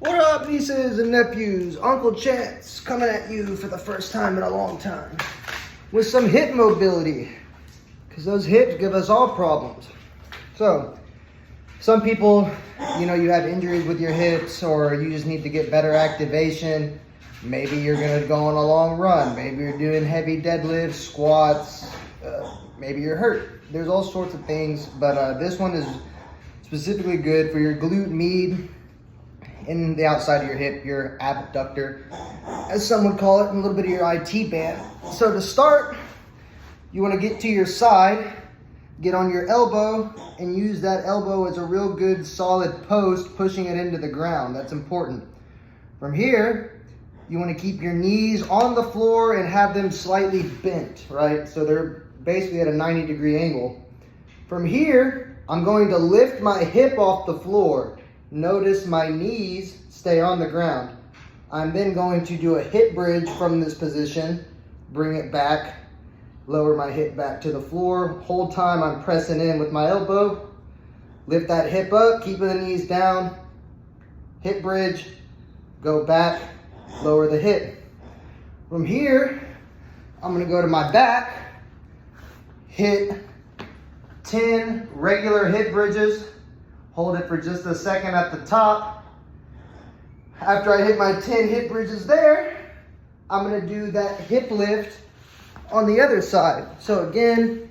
What up, nieces and nephews? Uncle Chance coming at you for the first time in a long time with some hip mobility, because those hips give us all problems. So, some people, you have injuries with your hips, or you just need to get better activation. Maybe you're going to go on a long run. Maybe you're doing heavy deadlifts, squats. Maybe you're hurt. There's all sorts of things, but this one is specifically good for your glute med in the outside of your hip, your abductor, as some would call it, and a little bit of your IT band. So to start, you want to get to your side, get on your elbow, and use that elbow as a real good solid post, pushing it into the ground. That's important. From here, you want to keep your knees on the floor and have them slightly bent, right? So they're basically at a 90-degree angle. From here, I'm going to lift my hip off the floor. Notice my knees stay on the ground. I'm then going to do a hip bridge from this position, bring it back, lower my hip back to the floor. Whole time I'm pressing in with my elbow. Lift that hip up, keeping the knees down. Hip bridge, go back, lower the hip. From here, I'm gonna go to my back, hit 10 regular hip bridges. Hold it for just a second at the top. After I hit my 10 hip bridges there, I'm gonna do that hip lift on the other side. So again,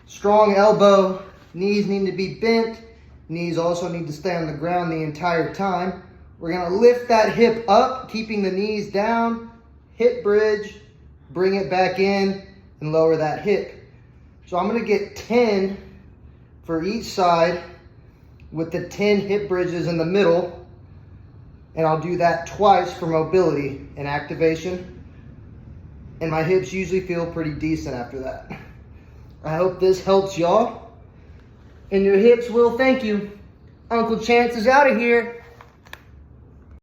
strong elbow, knees need to be bent. Knees also need to stay on the ground the entire time. We're gonna lift that hip up, keeping the knees down, hip bridge, bring it back in, and lower that hip. So I'm gonna get 10 for each side, with the 10 hip bridges in the middle, and I'll do that twice for mobility and activation, and my hips usually feel pretty decent after that. I hope this helps y'all, and your hips will thank you. Uncle Chance is out of here.